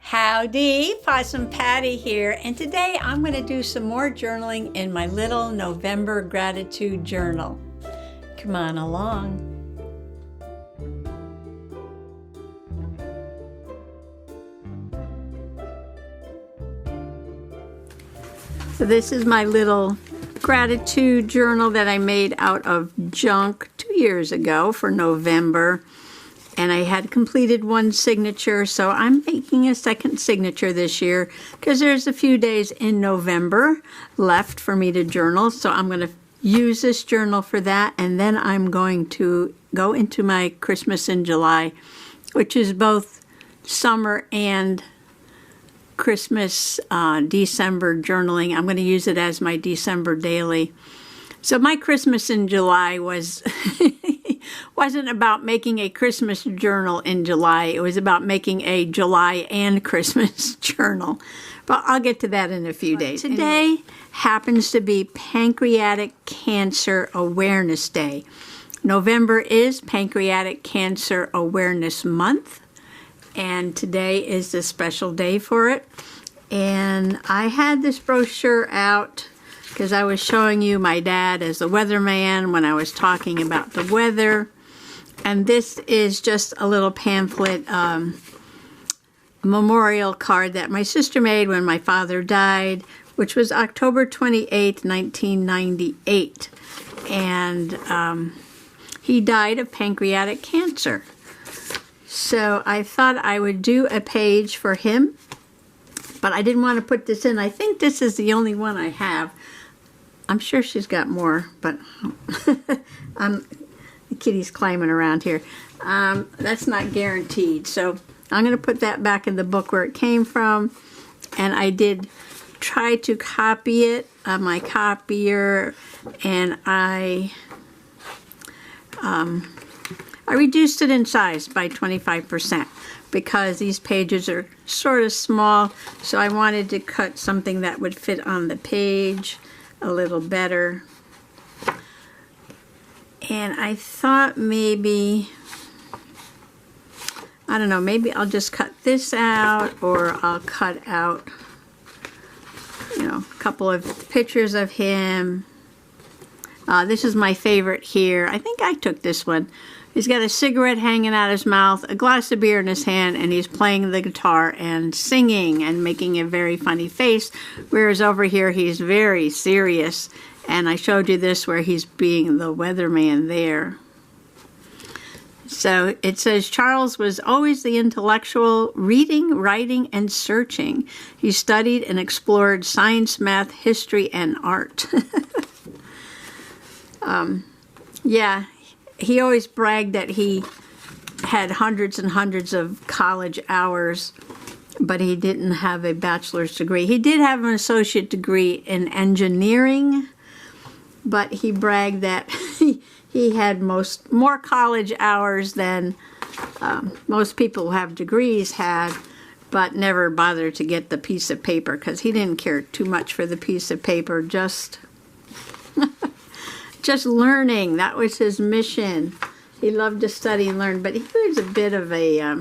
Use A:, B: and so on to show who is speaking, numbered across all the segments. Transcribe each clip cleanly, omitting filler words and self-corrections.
A: Howdy, Possum Patty here, and today I'm going to do some more journaling in my little November gratitude journal. Come on along. So this is my little gratitude journal that I made out of junk 2 years ago for November. And I had completed one signature, so I'm making a second signature this year because there's a few days in November left for me to journal. So I'm going to use this journal for that, and then I'm going to go into my Christmas in July, which is both summer and Christmas December journaling. I'm going to use it as my December daily. So my Christmas in July wasn't about making a Christmas journal in July. It was about making a July and Christmas journal. But I'll get to that in a few days. Today happens to be Pancreatic Cancer Awareness Day. November is Pancreatic Cancer Awareness Month, and today is the special day for it. And I had this brochure out because I was showing you my dad as the weatherman when I was talking about the weather. And this is just a little pamphlet, memorial card that my sister made when my father died, which was October 28, 1998. And he died of pancreatic cancer. So I thought I would do a page for him, but I didn't want to put this in. I think this is the only one I have. I'm sure she's got more, but the kitty's climbing around here. That's not guaranteed. So I'm going to put that back in the book where it came from. And I did try to copy it on my copier, and I reduced it in size by 25% because these pages are sort of small. So I wanted to cut something that would fit on the page a little better. And I thought maybe, I don't know, maybe I'll just cut this out, or I'll cut out, a couple of pictures of him. This is my favorite here. I think I took this one. He's got a cigarette hanging out his mouth, a glass of beer in his hand, and he's playing the guitar and singing and making a very funny face, whereas over here he's very serious. And I showed you this where he's being the weatherman there. So it says, Charles was always the intellectual, reading, writing, and searching. He studied and explored science, math, history, and art. Yeah. He always bragged that he had hundreds and hundreds of college hours, but he didn't have a bachelor's degree. He did have an associate degree in engineering, but he bragged that he had more college hours than most people who have degrees had, but never bothered to get the piece of paper because he didn't care too much for the piece of paper, just learning. That was his mission. He loved to study and learn, but he was a bit of a,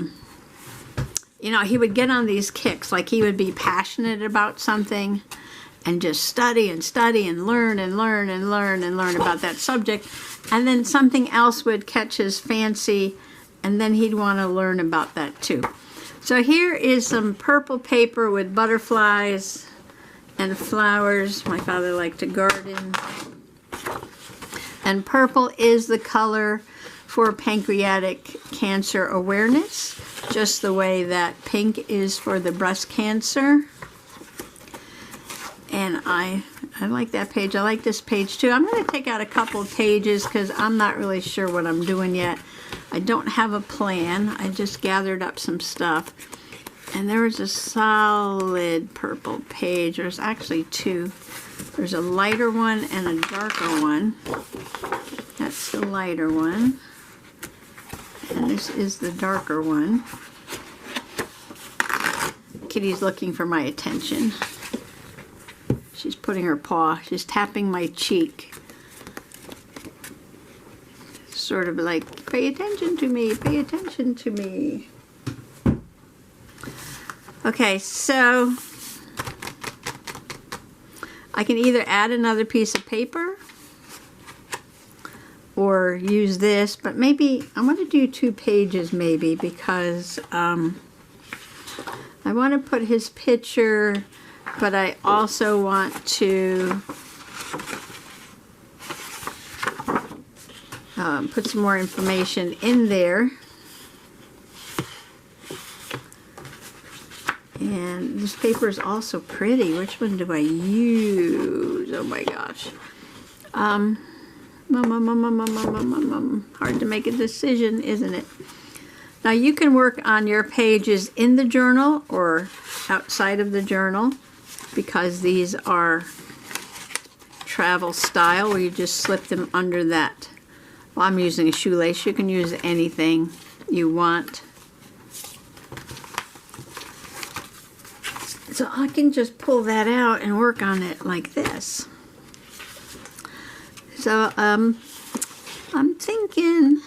A: he would get on these kicks, like he would be passionate about something and just study and study and learn and learn and learn and learn about that subject. And then something else would catch his fancy, and then he'd want to learn about that too. So here is some purple paper with butterflies and flowers. My father liked to garden. And purple is the color for pancreatic cancer awareness, just the way that pink is for the breast cancer. And I like that page. I like this page too. I'm going to take out a couple of pages because I'm not really sure what I'm doing yet. I don't have a plan. I just gathered up some stuff. And there was a solid purple page. There's actually two. There's a lighter one and a darker one. That's the lighter one. And this is the darker one. Kitty's looking for my attention. She's putting her paw, she's tapping my cheek. Sort of like, pay attention to me, pay attention to me. Okay, so I can either add another piece of paper or use this, but maybe I want to do 2 pages maybe, because I want to put his picture, but I also want to put some more information in there. And this paper is also pretty. Which one do I use? Oh my gosh. Hard to make a decision, isn't it? Now you can work on your pages in the journal or outside of the journal, because these are travel style where you just slip them under that. Well, I'm using a shoelace. You can use anything you want. So I can just pull that out and work on it like this. So I'm thinking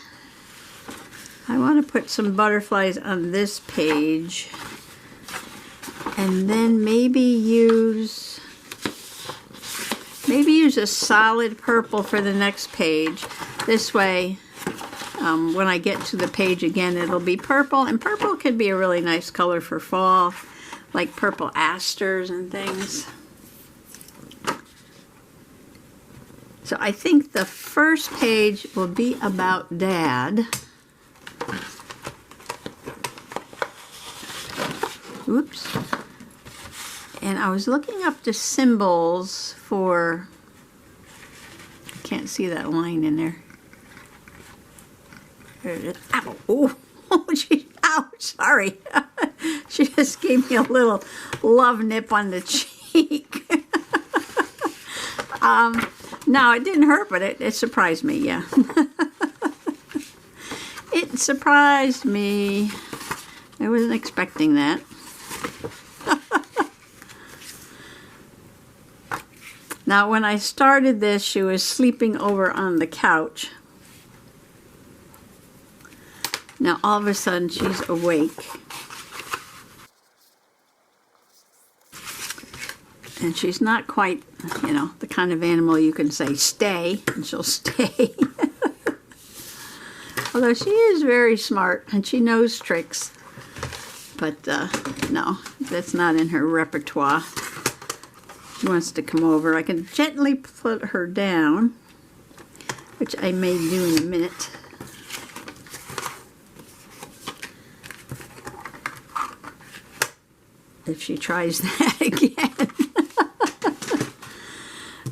A: I want to put some butterflies on this page, and then maybe use a solid purple for the next page. This way, when I get to the page again, it'll be purple, and purple could be a really nice color for fall, like purple asters and things. So I think the first page will be about Dad. Oops. And I was looking up the symbols for, can't see that line in there. There it is. Ow! Oh, ow, sorry. She just gave me a little love nip on the cheek. No, it didn't hurt, but it surprised me, yeah. It surprised me. I wasn't expecting that. Now, when I started this, she was sleeping over on the couch. Now, all of a sudden, she's awake. And she's not quite, you know, the kind of animal you can say, stay, and she'll stay. Although she is very smart, and she knows tricks. But, no, that's not in her repertoire. She wants to come over. I can gently put her down, which I may do in a minute. If she tries that again.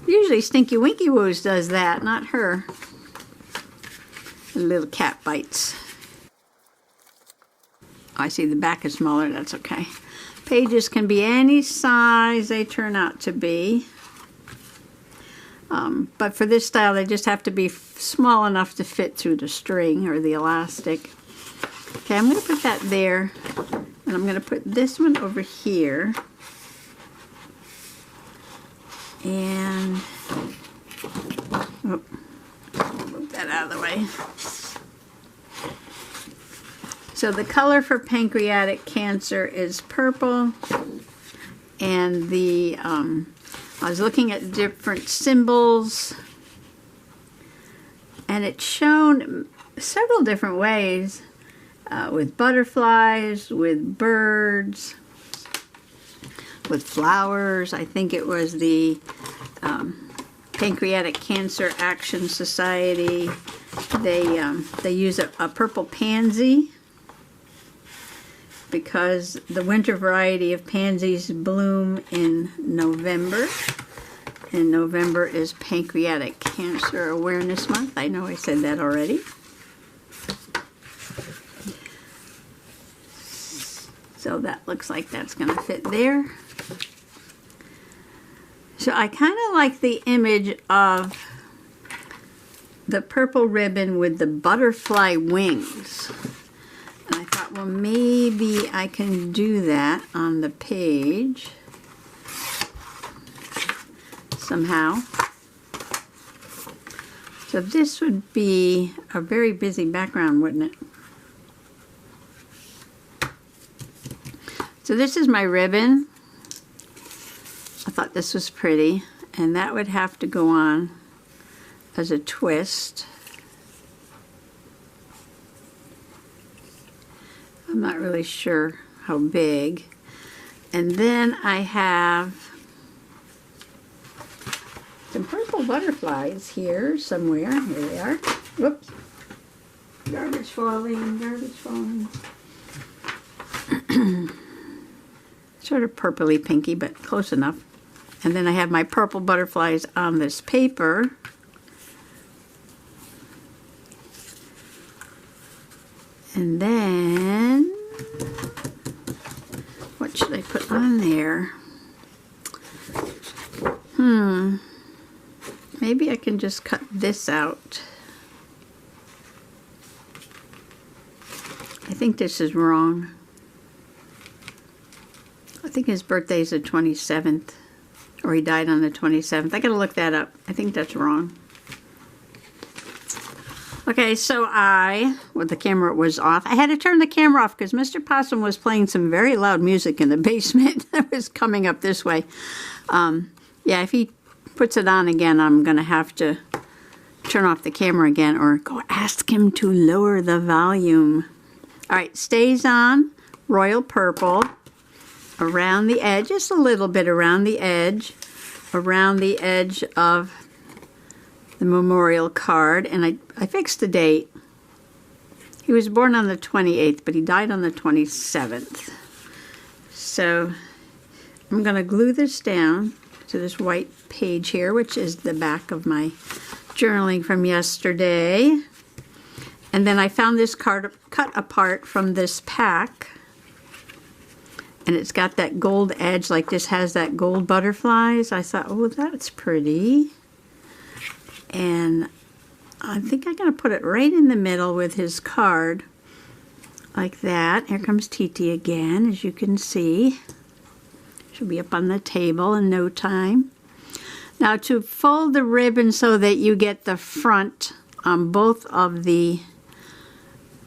A: Usually Stinky Winky Woos does that, not her. The little cat bites. I see the back is smaller, that's okay. Pages can be any size they turn out to be. But for this style, they just have to be small enough to fit through the string or the elastic. Okay, I'm going to put that there. And I'm going to put this one over here. And oh, move that out of the way. So the color for pancreatic cancer is purple. And the I was looking at different symbols, and it's shown several different ways. With butterflies, with birds, with flowers. I think it was the Pancreatic Cancer Action Society. They use a purple pansy because the winter variety of pansies bloom in November. And November is Pancreatic Cancer Awareness Month. I know I said that already. So that looks like that's going to fit there. So I kind of like the image of the purple ribbon with the butterfly wings. And I thought, well, maybe I can do that on the page somehow. So this would be a very busy background, wouldn't it? So this is my ribbon. I thought this was pretty, and that would have to go on as a twist. I'm not really sure how big. And then I have some purple butterflies here somewhere. Here they are. Whoops. Garbage falling, garbage falling. Sort of purpley pinky, but close enough. And then I have my purple butterflies on this paper. And then, what should I put on there? Maybe I can just cut this out. I think this is wrong. I think his birthday is the 27th, or he died on the 27th. I gotta look that up. I think that's wrong. Okay, so the camera was off. I had to turn the camera off because Mr. Possum was playing some very loud music in the basement that was coming up this way. Yeah, if he puts it on again, I'm going to have to turn off the camera again or go ask him to lower the volume. All right, stays on, royal purple, around the edge, just a little bit around the edge of the memorial card, and I fixed the date. He was born on the 28th, but he died on the 27th. So I'm going to glue this down to this white page here, which is the back of my journaling from yesterday. And then I found this card cut apart from this pack, and it's got that gold edge, like this has that gold butterflies. I thought, oh, that's pretty. And I think I'm going to put it right in the middle with his card, like that. Here comes Titi again, as you can see. She'll be up on the table in no time. Now to fold the ribbon so that you get the front on both of the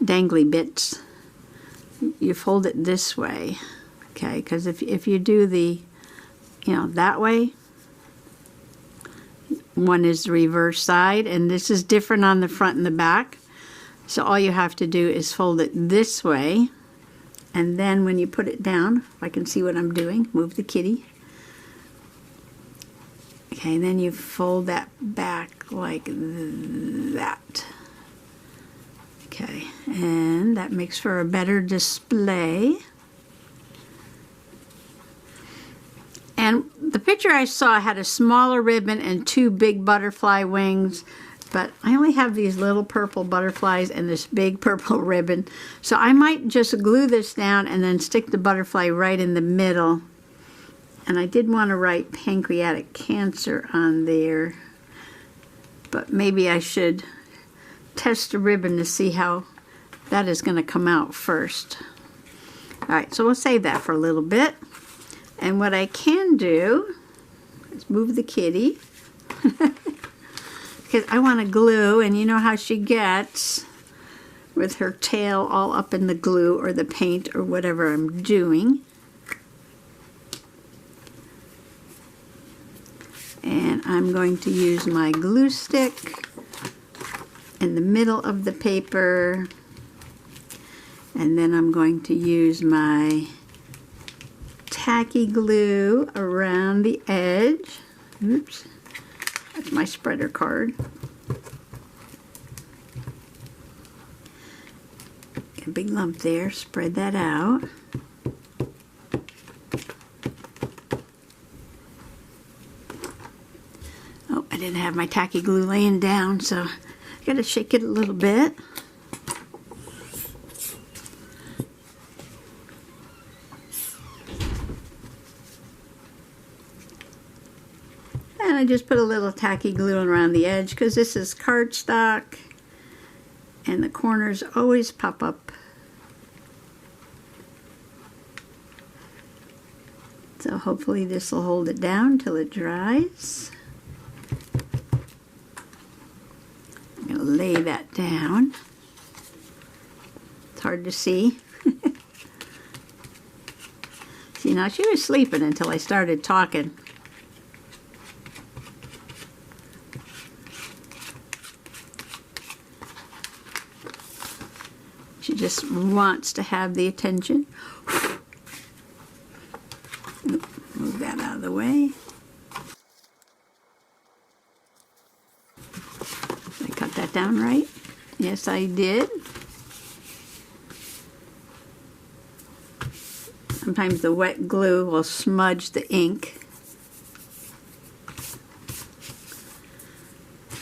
A: dangly bits, you fold it this way, okay? Because if you do the, that way, one is the reverse side, and this is different on the front and the back. So all you have to do is fold it this way, and then when you put it down, if I can see what I'm doing, move the kitty. Okay, then you fold that back like that. Okay, and that makes for a better display. And the picture I saw had a smaller ribbon and two big butterfly wings, but I only have these little purple butterflies and this big purple ribbon. So I might just glue this down and then stick the butterfly right in the middle. And I did want to write pancreatic cancer on there, but maybe I should test the ribbon to see how that is going to come out first. All right, so we'll save that for a little bit. And what I can do is move the kitty because I want to glue, and you know how she gets with her tail all up in the glue or the paint or whatever I'm doing. And I'm going to use my glue stick in the middle of the paper, and then I'm going to use my tacky glue around the edge. Oops, that's my spreader card. A big lump there, spread that out. Oh, I didn't have my tacky glue laying down, so I gotta shake it a little bit. And I just put a little tacky glue around the edge because this is cardstock and the corners always pop up. So hopefully this will hold it down till it dries. I'm going to lay that down. It's hard to see. See, now she was sleeping until I started talking. She just wants to have the attention. Move that out of the way. Did I cut that down right? Yes, I did. Sometimes the wet glue will smudge the ink.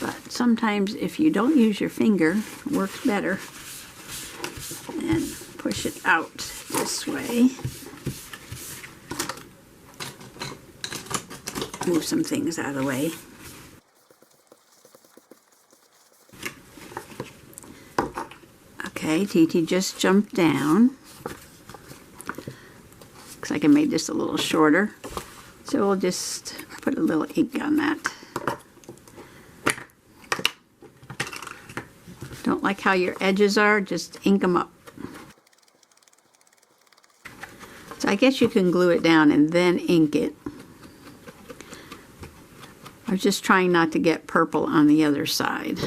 A: But sometimes if you don't use your finger, it works better. And push it out this way. Move some things out of the way. Okay, TT just jumped down. Looks like I made this a little shorter. So we'll just put a little ink on that. Don't like how your edges are, just ink them up. So I guess you can glue it down and then ink it. I was just trying not to get purple on the other side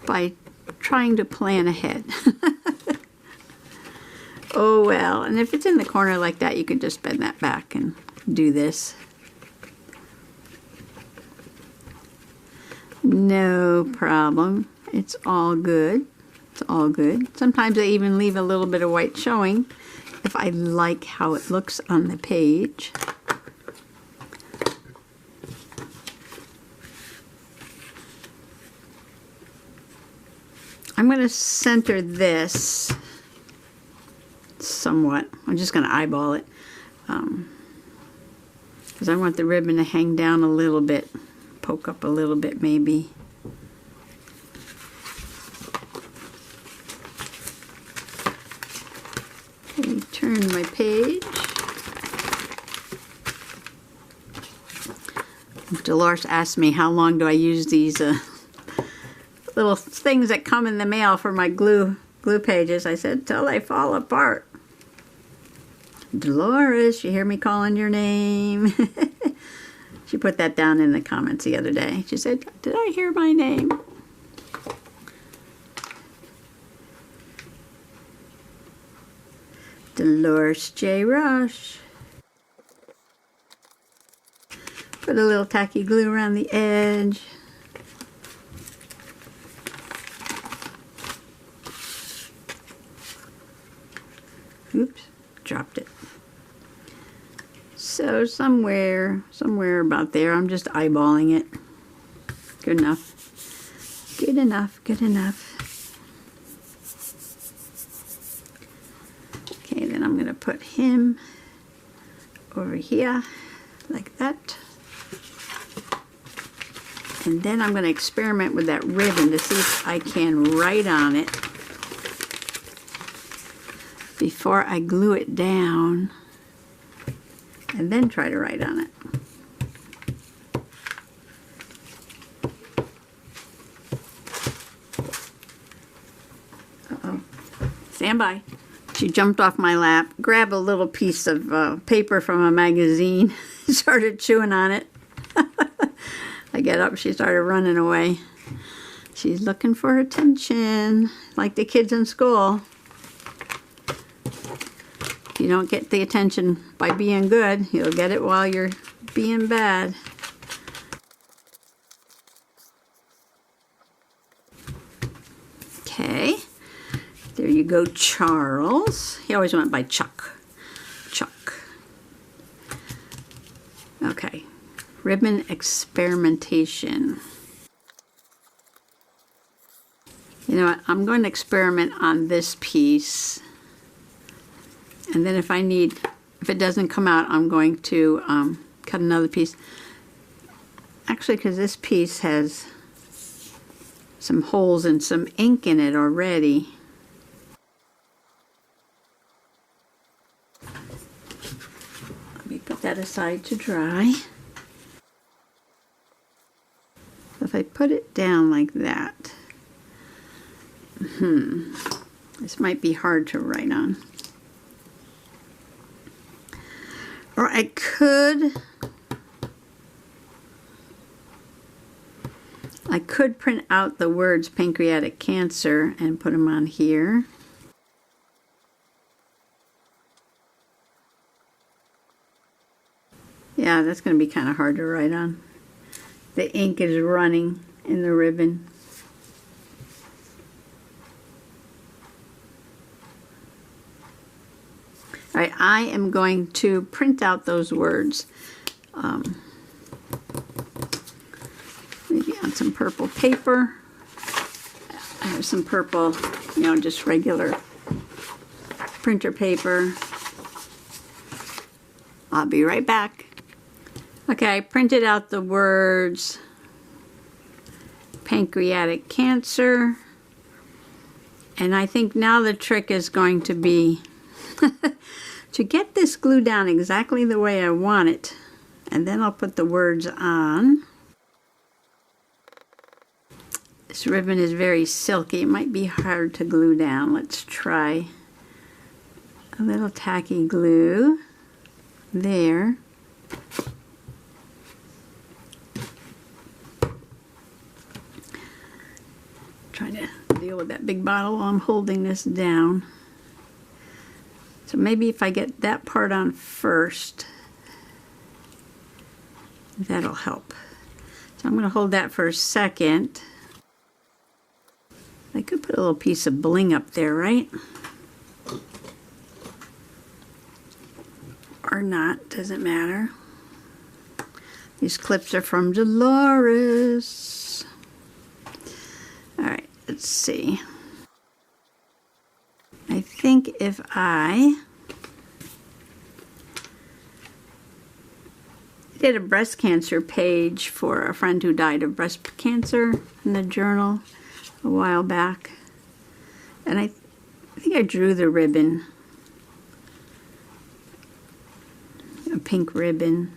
A: by trying to plan ahead. Oh well, and if it's in the corner like that, you could just bend that back and do this. No problem. It's all good. It's all good. Sometimes I even leave a little bit of white showing if I like how it looks on the page. I'm going to center this somewhat. I'm just going to eyeball it because I want the ribbon to hang down a little bit, poke up a little bit maybe. Okay, turn my page. Dolores asked me how long do I use these little things that come in the mail for my glue pages. I said, till they fall apart. Dolores, you hear me calling your name? She put that down in the comments the other day. She said, did I hear my name? Dolores J. Rush. Put a little tacky glue around the edge. Oops, dropped it. So somewhere about there, I'm just eyeballing it. Good enough. Good enough, good enough. Okay, then I'm going to put him over here, like that. And then I'm going to experiment with that ribbon to see if I can write on it before I glue it down, and then try to write on it. Uh-oh. Stand by. She jumped off my lap, grabbed a little piece of paper from a magazine, started chewing on it. I get up, she started running away. She's looking for attention, like the kids in school. If you don't get the attention by being good, you'll get it while you're being bad. Okay, there you go, Charles. He always went by Chuck. Chuck. Okay, ribbon experimentation. You know what, I'm going to experiment on this piece. And then if it doesn't come out, I'm going to cut another piece. Actually, because this piece has some holes and some ink in it already. Let me put that aside to dry. If I put it down like that, this might be hard to write on. Or I could print out the words pancreatic cancer and put them on here. Yeah, that's going to be kind of hard to write on. The ink is running in the ribbon. All right, I am going to print out those words. Maybe on some purple paper. I have some purple, just regular printer paper. I'll be right back. Okay, I printed out the words pancreatic cancer. And I think now the trick is going to be to get this glue down exactly the way I want it. And then I'll put the words on. This ribbon is very silky. It might be hard to glue down. Let's try a little tacky glue there. Trying to deal with that big bottle while I'm holding this down. So maybe if I get that part on first, that'll help. So I'm going to hold that for a second. I could put a little piece of bling up there, right? Or not, doesn't matter. These clips are from Dolores. All right, let's see. I think if I did a breast cancer page for a friend who died of breast cancer in the journal a while back, and I think I drew the ribbon, a pink ribbon.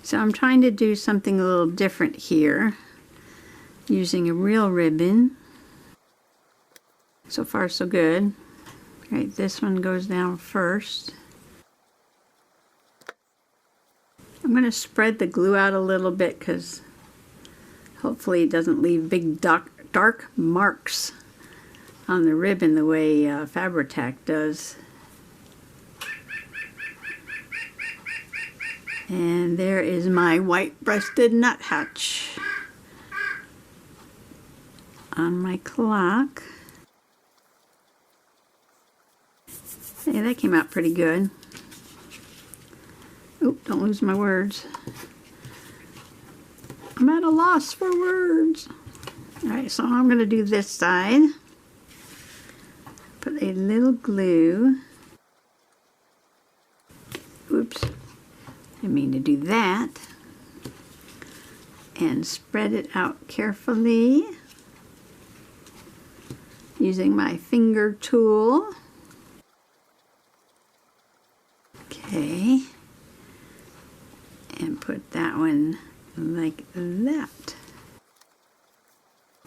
A: So I'm trying to do something a little different here, using a real ribbon. So far so good. Right, this one goes down first. I'm going to spread the glue out a little bit because hopefully it doesn't leave big dark marks on the ribbon the way Fabri-Tac does. And there is my white-breasted nuthatch on my clock. Hey, that came out pretty good. Oop, don't lose my words. I'm at a loss for words. Alright, so I'm going to do this side. Put a little glue. Oops. Didn't mean to do that. And spread it out carefully using my finger tool. Okay. And put that one like that.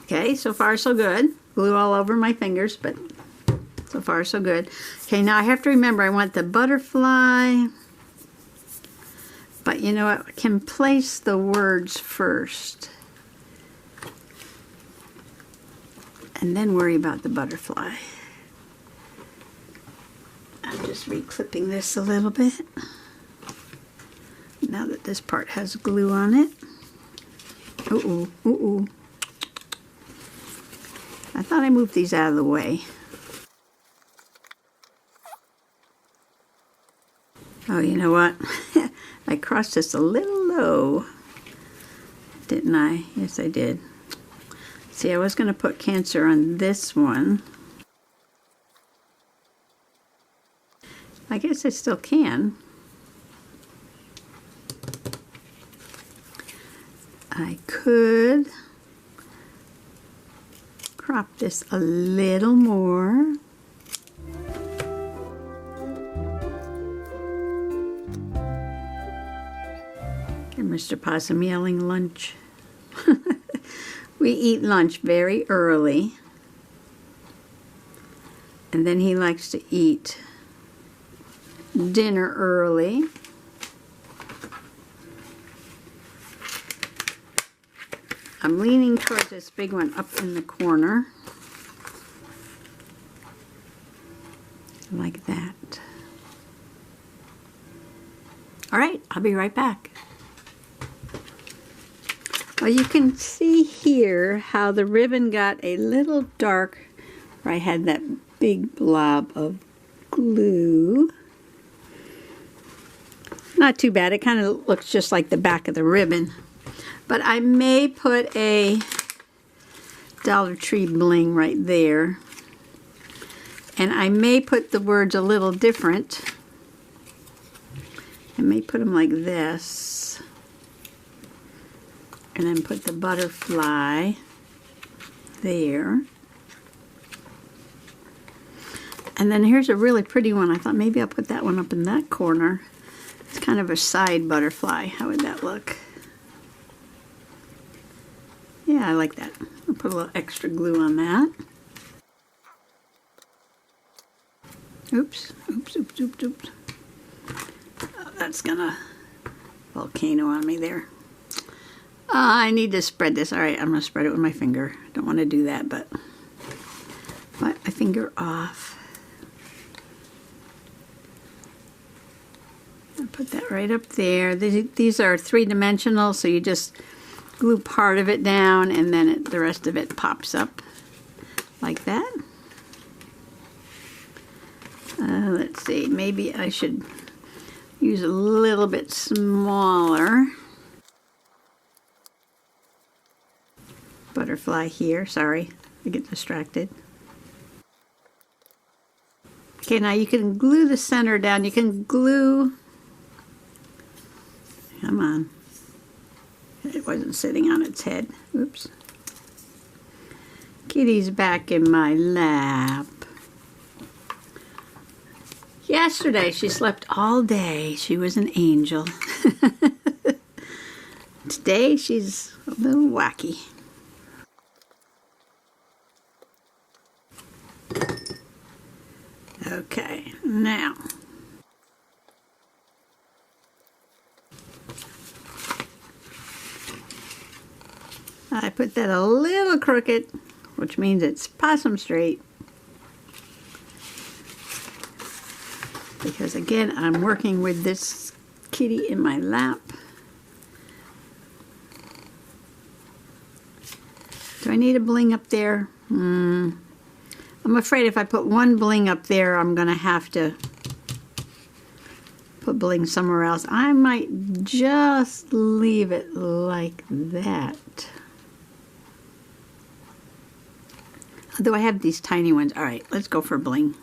A: Okay, so far so good. Glue all over my fingers, but so far so good. Okay, now I have to remember I want the butterfly, but you know what, I can place the words first and then worry about the butterfly. I'm just re-clipping this a little bit now that this part has glue on it. Uh-oh, uh-oh. I thought I moved these out of the way. Oh, you know what? I crossed this a little low, didn't I? Yes, I did. See, I was going to put Cancer on this one. I guess I still can. I could crop this a little more. And Mr. Possum yelling lunch. We eat lunch very early. And then he likes to eat dinner early. I'm leaning towards this big one up in the corner. Like that. All right, I'll be right back. Well, you can see here how the ribbon got a little dark where I had that big blob of glue. Not too bad. It kind of looks just like the back of the ribbon. But I may put a Dollar Tree bling right there. And I may put the words a little different. I may put them like this. And then put the butterfly there. And then here's a really pretty one. I thought maybe I'll put that one up in that corner. It's kind of a side butterfly. How would that look? Yeah, I like that. I'll put a little extra glue on that. Oops, oops, oops, oops, oops. Oh, that's gonna volcano on me there. I need to spread this. All right, I'm gonna spread it with my finger. Don't want to do that, but wipe my finger off. I'll put that right up there. These are three-dimensional, so you just glue part of it down, and then the rest of it pops up like that. Let's see, maybe I should use a little bit smaller butterfly here. Sorry, I get distracted. Okay, now you can glue the center down. You can glue, come on, it wasn't sitting on its head. Oops. Kitty's back in my lap. Yesterday she slept all day. She was an angel. Today she's a little wacky. Okay, now I put that a little crooked, which means it's possum straight. Because again, I'm working with this kitty in my lap. Do I need a bling up there? I'm afraid if I put one bling up there, I'm going to have to put bling somewhere else. I might just leave it like that. Although I have these tiny ones. All right, let's go for bling.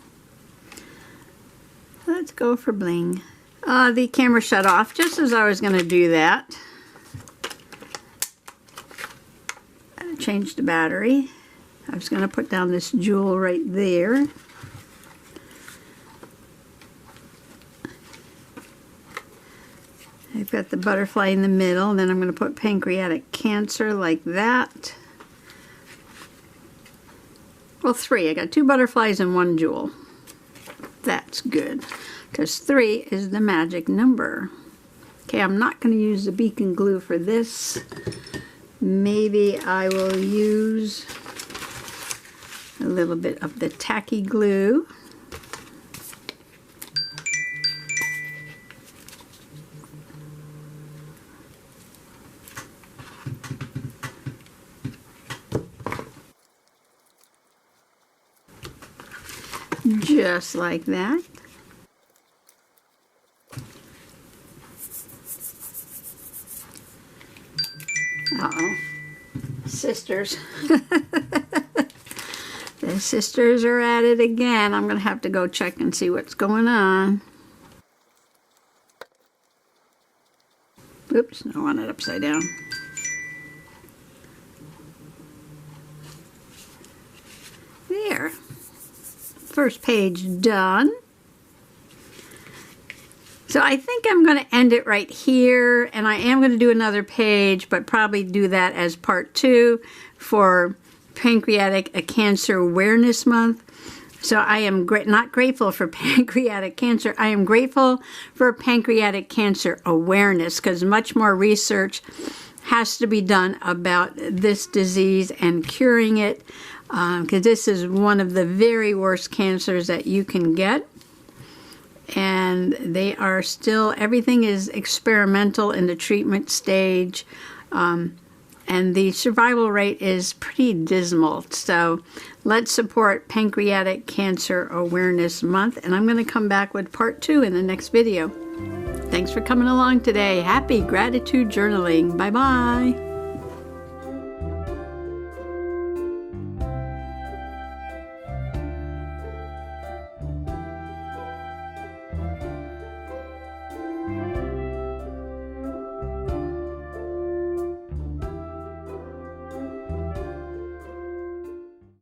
A: Let's go for bling. The camera shut off just as I was going to do that. I changed the battery. I was going to put down this jewel right there. I've got the butterfly in the middle, and then I'm going to put pancreatic cancer like that. Well, 3. I got 2 butterflies and 1 jewel. That's good, because 3 is the magic number. Okay, I'm not going to use the beacon glue for this. Maybe I will use a little bit of the tacky glue. Just like that. Uh-oh. Sisters. The sisters are at it again. I'm going to have to go check and see what's going on. Oops, I want it upside down. There. First page done. So I think I'm going to end it right here, and I am going to do another page, but probably do that as part 2 for Pancreatic Cancer Awareness Month. So I am not grateful for pancreatic cancer. I am grateful for pancreatic cancer awareness, because much more research has to be done about this disease and curing it, because this is one of the very worst cancers that you can get. And they are still, everything is experimental in the treatment stage, and the survival rate is pretty dismal. So let's support Pancreatic Cancer Awareness Month, and I'm going to come back with part 2 in the next video. Thanks for coming along today. Happy gratitude journaling. Bye-bye.